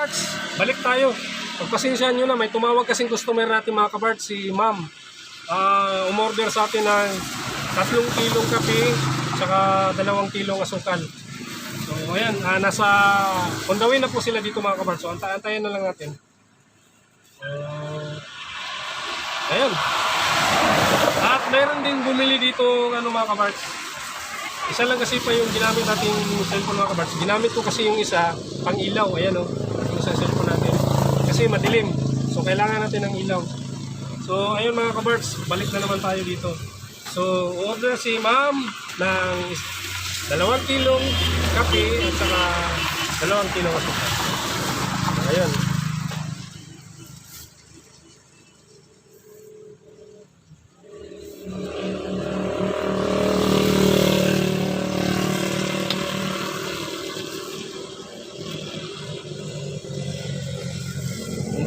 Kabarts, balik tayo. Pagpasensyahan nyo na, may tumawag kasing customer natin mga kabarts, si ma'am. Umorder sa atin ng 3 kilong kape, tsaka 2 kilong asukal. So ayan, nasa on the way na po sila dito mga kabarts. So antayin na lang natin. Ayan. At meron din bumili dito mga kabarts. Isa lang kasi pa yung ginamit nating cellphone mga kabarts. Ginamit ko kasi yung isa pang ilaw. Ayan yung isa cellphone natin. Kasi madilim. So kailangan natin ng ilaw. So ayun mga kabarts, balik na naman tayo dito. So order si ma'am ng 2 kilong kape at saka 2 kilong asukal. Ayun.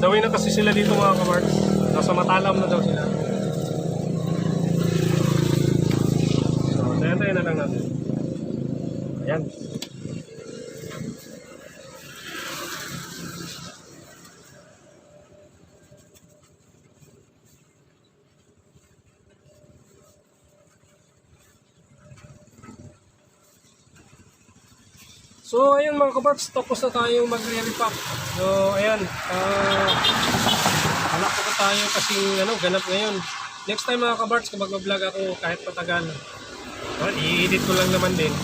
Dawin na kasi sila dito mga kabarts. Nasa Matalam na daw sila. So, tayo na lang natin. Ayan. So, ayun mga kabarts, tapos na tayong magre-repack. So, ayan. Anak ko tayo kasi ganap ngayon. Next time mga kabarts, kapag mag-vlog ako kahit patagal, i-edit ko lang naman din.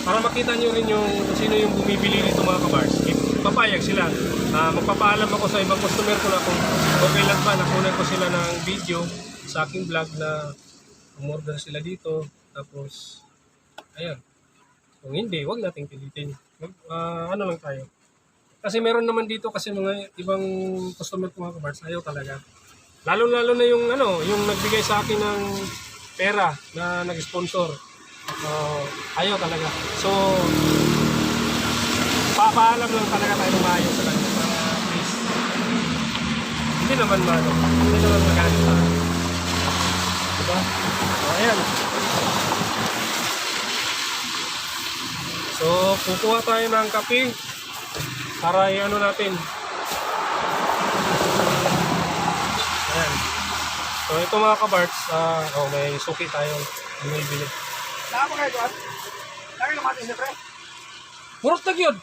Para makita nyo rin yung sino yung bumibili nito mga kabarts. Papayag sila. Magpapaalam ako sa ibang customer ko na kung okay lang ba, nakunan ko sila ng video sa aking vlog na umorder sila dito. Tapos, ayan. Kung hindi, wag nating pilitin. Ano lang tayo. Kasi meron naman dito kasi mga ibang customer ko mga kabarts, ayaw talaga. Lalo na yung yung nagbigay sa akin ng pera na nag-sponsor. Ayaw talaga. So, papaalam lang talaga tayo ng maayos sa kanya. Please. Hindi naman magalit tayo. Diba? Ayan. So, kukuha tayo ng kape para natin. Ayan. So, ito mga kabarts, may suki tayong bumibili. Saan mo kayo doon? Lagi naman natin siyempre. Murot na yun.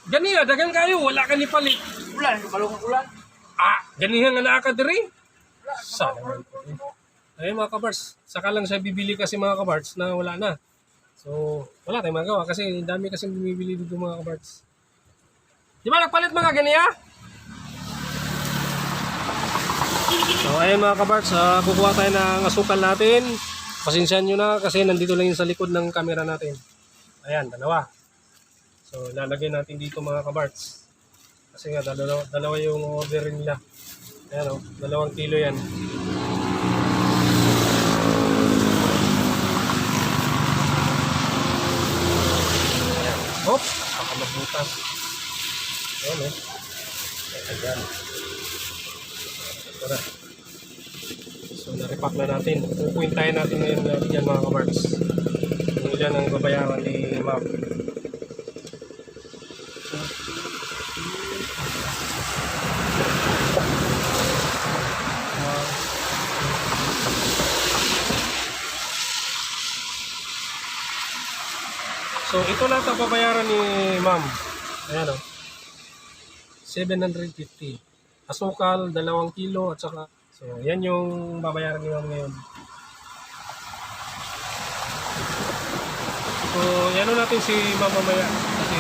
Ganiya, dagan kayo, wala ka ni palit. Ulan, balong ulan. Ganiya nga naakadiri. Ulan, Sana naman. Ayun mga kabarts, saka lang siya bibili kasi mga kabarts na wala na. So, wala tayong magawa kasi dami kasi bumibili dito mga kabarts. Di ba nagpalit mga ganiya? So, ayun mga kabarts, kukuha tayo ng asukal natin. Pasensyahan nyo na kasi nandito lang yun sa likod ng camera natin. Ayan, 2. So, lalagay natin dito mga kabarts. Kasi nga, dalawa yung order nila. Ayan 2 kilo yan. Ayan. Hop, baka magbutas. Ayan Ayan. Ito na. So, na-repack na natin. Pupuntahin natin ngayon yan mga kabarts. Yung dyan ang babayaran ni ma'am. So, ito lang ang babayaran ni ma'am. Ayan 750. Asukal, 2 kilo at saka so, yan yung babayaran ni ma'am ngayon. So, yan natin si ma'am mamaya kasi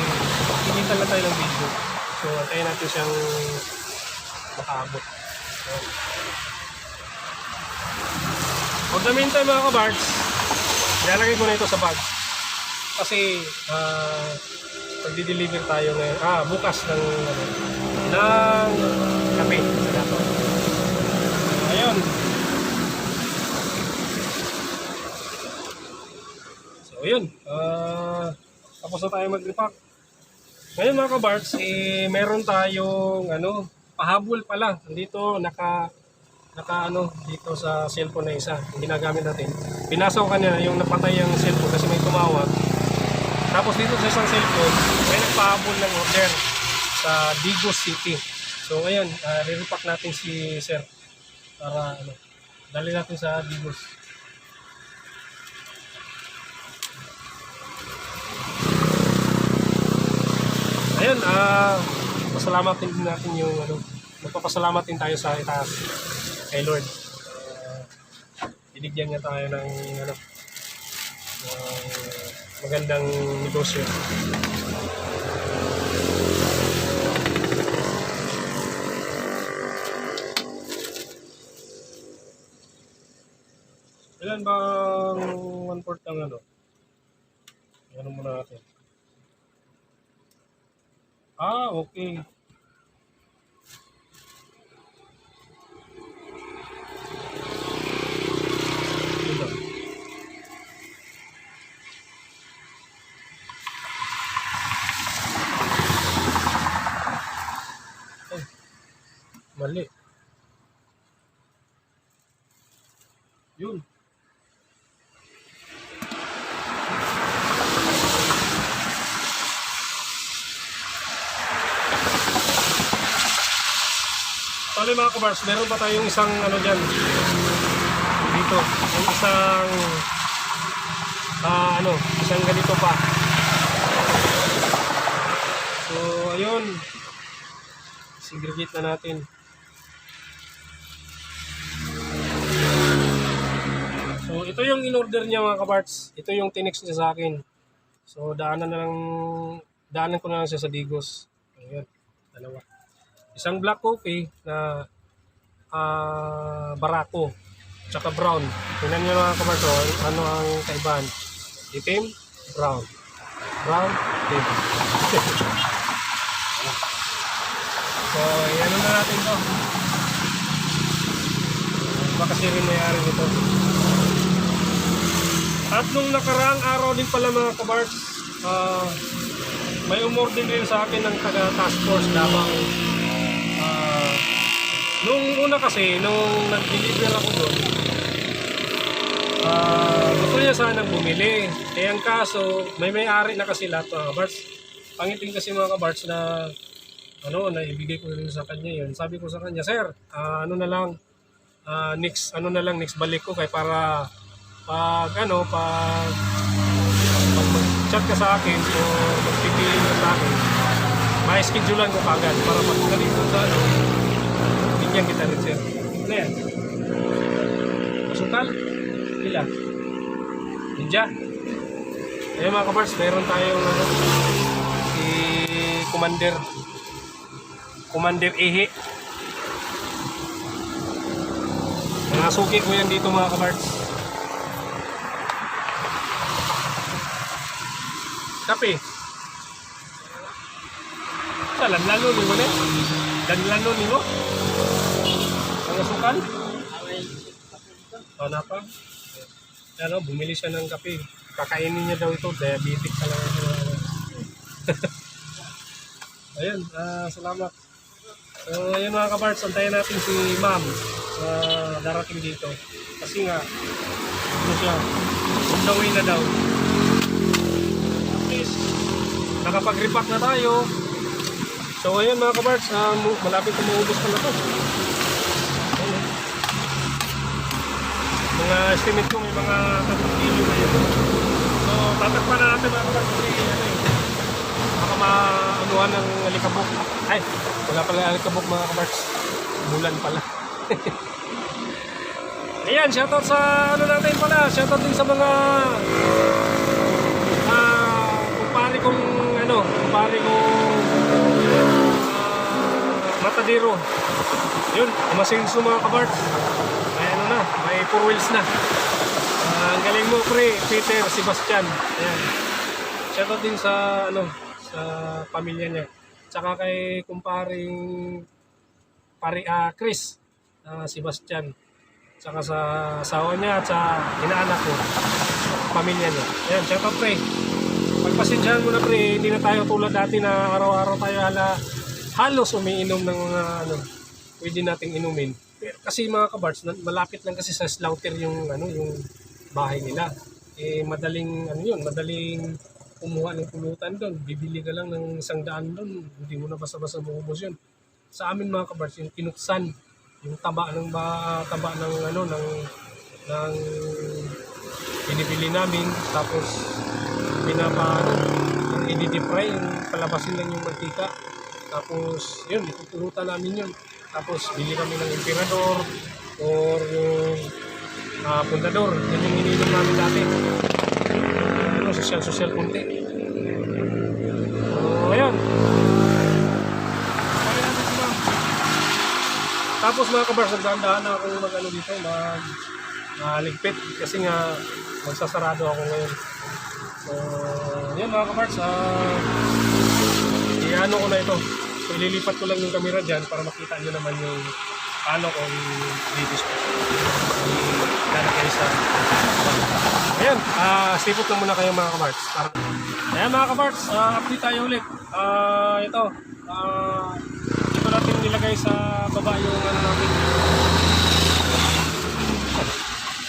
hinihintay lang tayo ng video. So, antayin natin siyang makaabot. So, for the meantime mga kabards, ilalagay ko na ito sa bag. Kasi, magdi-deliver tayo ngayon, bukas ng kape sa dato. Ayun. So, ayun. Tapos na tayo mag-repack. Ngayon mga kabards, meron tayong pahabol pala. Dito, naka dito sa cellphone na isa. Yung ginagamit natin. Pinasaw kanina yung napatay yung cellphone kasi may tumawag. Tapos dito sa isang cellphone, may nagpahabol ng order. sa Digos City. So ayan, re-repack natin si Sir para dali natin sa Digos. Ayun, pasalamatin din natin yung magpapasalamat din tayo sa itaas kay Lord. Binigyan niya tayo ng magandang negosyo. Ilan bang 1/4 ng ano muna natin? Okay. Ito. Ay, mali. Yun. Pali mga kabars, meron pa tayong isang dyan dito, yung isang isang ganito pa. So ayun, segregate na natin. So ito yung in-order niya mga kabarts, ito yung tinext niya sa akin. So daanan ko na lang siya sa Digos. Ayun, dalawa. Isang black coffee na barako, tsaka brown. Tingnan nyo mga kabarto, ano ang kaibahan. Itim, brown. Brown, itim. So, ano na natin to. Baka kasi rin mayari nito. At nung nakaraang araw din pala mga kabarts, may umorder din sa akin ng taga task force Davao. Nung una kasi, nung nag-deliver ako doon, gusto niya sanang bumili. Eh ang kaso, may-ari na kasi lahat mga kabarts. Pangiting kasi mga kabarts na ibigay ko rin sa kanya yun. Sabi ko sa kanya, Sir, next balik ko kay para pag mag-chat ka sa akin o magpipili ka sa akin, ma-schedulean ko kagad para pag galing ko sa bigyan kita rin, Sir. Ano yan? Masukal? Ila? Ninja? Ayun mga kabars, meron tayong si Commander Ehe. Mga suki ko yan dito mga kabars. Kape. Lanlano ni mo net. Lanlano ni mo. Ang asukal. Napa. Bumili siya ng kape. Kakainin niya daw ito. Diabetic talaga. Ayun, salamat. So, ayun mga kaparts. Antayin natin si Ma'am darating dito. Kasi nga, siya, on the way na daw. At least, nakapag-repack na tayo. So ayun mga kabarts, malapit na maubos pa na ito. Mga estimate ko may mga 3 kilo na yun. So tatakpan na natin mga kabarts kasi baka maanuhan ng alikabok. Ay, wala pala alikabok mga kabarts. Bulan pala. Ayan, shoutout sa natin pala. Shoutout din sa mga kumpare kong matadero. Yun, umasing sa mga kabarts. May may 4 wheels na. Ang galing mo pre, Peter, Sebastian. Ayan. Shoutout din sa sa pamilya niya. Tsaka kay kumparing Chris, Sebastian. Tsaka sa asawa niya at sa inaanak ko, pamilya niya. Ayan, shoutout pre. Pagpasensyahan mo na pre, hindi na tayo tulad dati na araw-araw tayo halos umiinom ng mga pwede nating inumin. Pero kasi mga kabarts, malapit lang kasi sa slaughter yung yung bahay nila. Eh madaling madaling kumuha ng pulutan doon. Bibili ka lang ng 100 doon. Hindi mo na basta-basta maubos yun. Sa amin mga kabards, yung kinuksan, yung taba ng binibili namin, tapos yung i-deep fry, yung palabasin lang yung mantika. Tapos yun, ipupulutan namin yun. Tapos bili kami ng emperador or yung pundador. Yan yung ininom namin dati. Social kunti. So, ayun. Kaya natin si ma'am. Tapos mga kabars, nagdahan na ako dito, ligpit. Kasi nga, magsasarado ako ngayon. So, yun mga kabars, i-ano ko na ito. So, ililipat ko lang yung camera dyan para makita nyo naman yung paano ko i-release ko. Ilalagay sa ayan, stipot lang muna kayo mga kabarts. Ayan mga kabarts, update tayo ulit. Ito natin nilagay sa baba yung natin.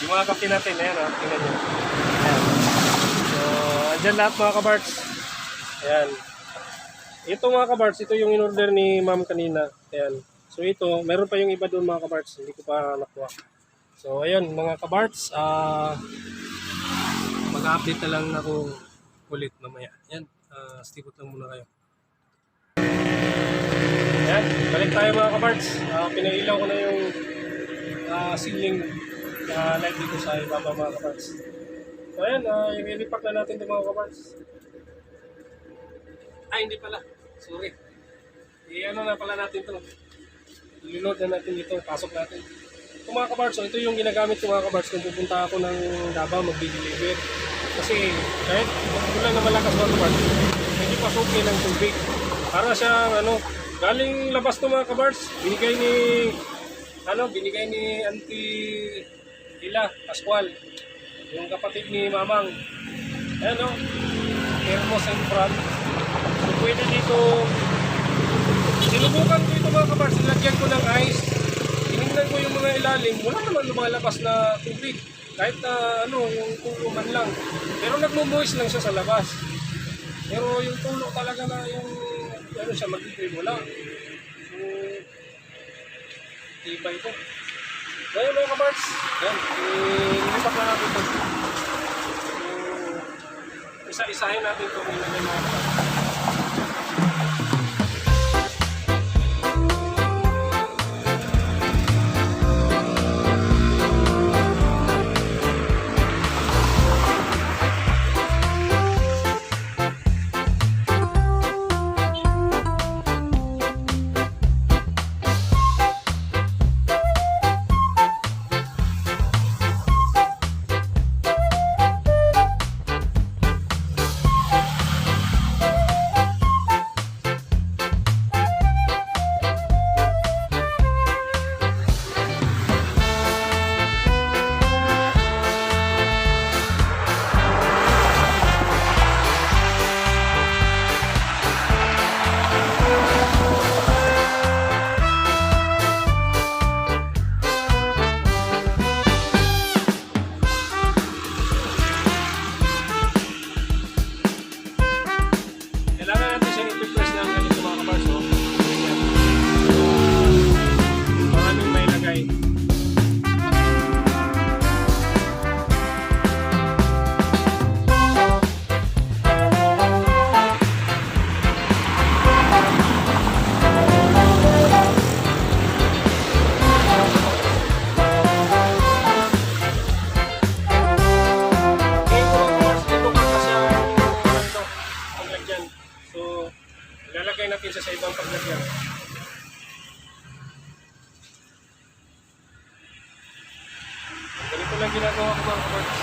Yung mga kapti natin, ayan tingnan nyo. Ayan. So, andyan lahat mga kabarts. Ayan. Ito mga kabarts, ito yung in-order ni ma'am kanina. Ayan. So ito, meron pa yung iba doon mga kabarts, hindi ko pa nakuha. So ayun mga kabarts, mag-update na lang ako ulit mamaya. Yan, stipot lang muna kayo. Yan, balik tayo mga kabarts. Pinailaw ko na yung ceiling light dito sa ibaba mga kabarts. So ayan, i-repack na natin ito mga kabarts. Ay, hindi pala. Sorry. I-ano na pala natin ito. I-load na natin dito. Pasok natin. Ito mga kabarts, ito yung ginagamit ko mga kabarts kung pupunta ako ng Davao mag-deliver. Kasi kahit ulan na malakas mga kabarts, hindi pasukin ng tubig. Para siyang galing labas to mga kabarts. Binigay ni Auntie Ila Pascual, yung kapatid ni Mamang. Ayan thermos in front. So pwede dito, sinubukan ko ito mga kabarts, nilagyan ko ng ice. Tinignan ko yung mga ilalim, wala naman lumalabas na tubig. Kahit yung tulo man lang. Pero nagmo-moist lang siya sa labas. Pero yung tulo talaga na yung siya mag-ibig, wala. So, iba ito. Ngayon mga kabarts, yan, ilipat na natin ito. So, isa-isahin natin ito kung mga kabarts. Ilalagay natin siya sa ibang paglagyan. Ganito lang ginagawa ko mga kabarts.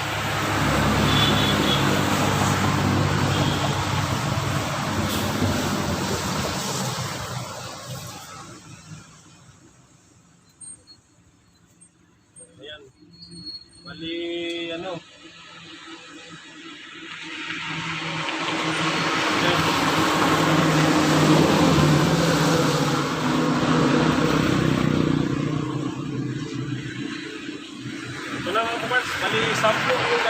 Ayan. Bali, Ayan. Ito na mga kabarts, bali sample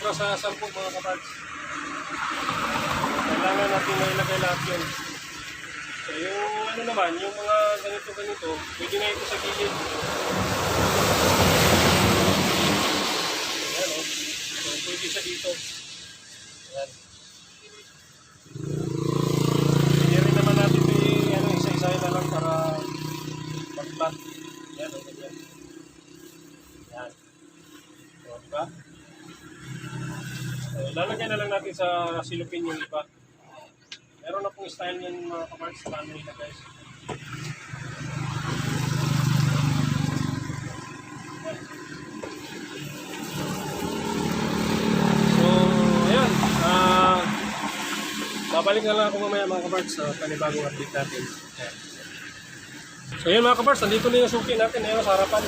sobra sa 10 mga kaparts. Kailangan natin na ilagay lahat yun. So yung ano naman, yung mga ganito, pwede na ito sa gilid. Ayan o. So pwede siya dito. Ayan. Pwede rin naman natin isa-isahin na lang para mag-flat. Ayan o, ganyan. Ayan. So, diba? So, lalagyan na lang natin sa silupin yung iba. Meron na pong style yung mga kaparts sa paano nila guys. So, ayan. Babalik na lang ako mamaya mga kaparts sa panibagong update natin. Ayan. So, yun mga kaparts, nandito na yung suki natin. Ayan sa harapan.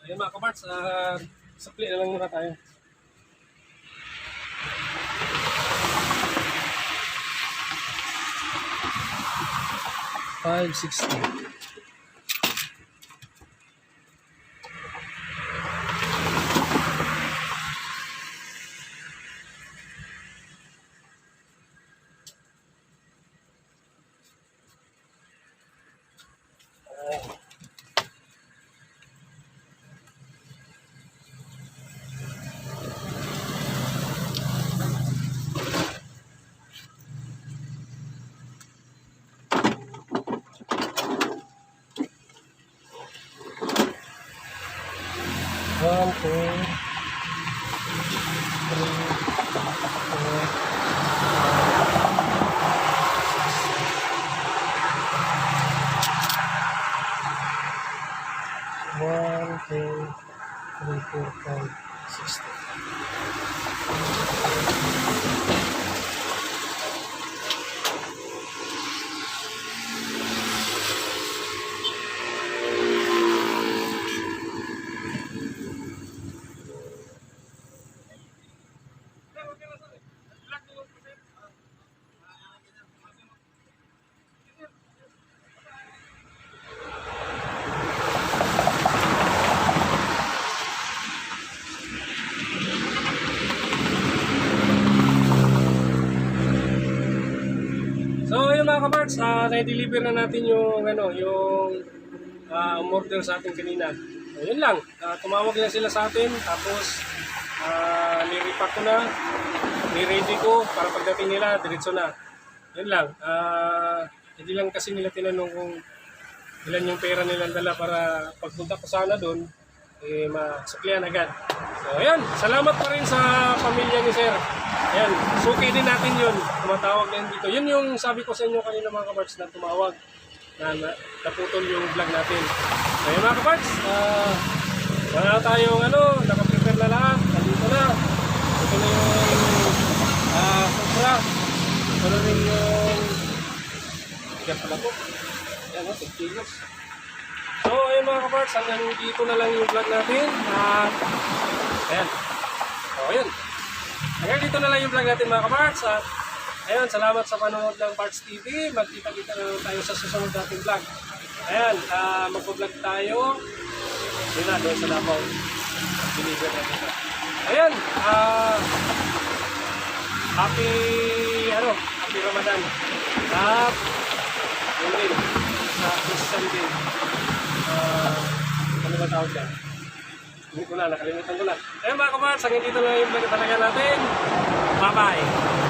Ayun mga kaparts, sakli na lang muna tayo. $560. One, two, three, four. One, two, three, four, five, 60. So yun mga kaparts, na-deliver na natin yung umorder sa atin kanina. So, yun lang, tumawag lang sila sa atin, tapos ni-repack ko na, ni-ready ko para pagdating nila, diretso na. Yun lang, hindi lang kasi nila tinanong kung ilan yung pera nilang dala para pagpunta ko sana doon, masuklian agad. So ayan, salamat pa rin sa pamilya ni Sir. Ayan, suki din natin yun. Tumatawag din dito. Yun yung sabi ko sa inyo kanina mga kaparts na tumawag. Na naputol yung vlog natin. So ayan mga kaparts, wala tayong nakaprepare na lahat. Nandito na. Ito na yung sobra. Ito na rin yung bigat pala po. Ayan o, 10 kilos. So ayun mga kaparts, hanggang dito na lang yung vlog natin. At ayan. So ayan. Hanggang dito na lang yung vlog natin mga kaparts. At ayun, salamat sa panonood ng Parts TV. Magkita-kita na tayo sa susunod nating vlog. Ayan, mag-vlog tayo. Yun na, doon sa Davao. Deliver na dito. Ayan, happy Ramadan. At yun din, sa Christian din. Ano ba tawag dyan? Hindi ko na, nakalimutan ko na. Ayun mga kaparts, hanggang dito na yung vlog talaga natin. Bye-bye!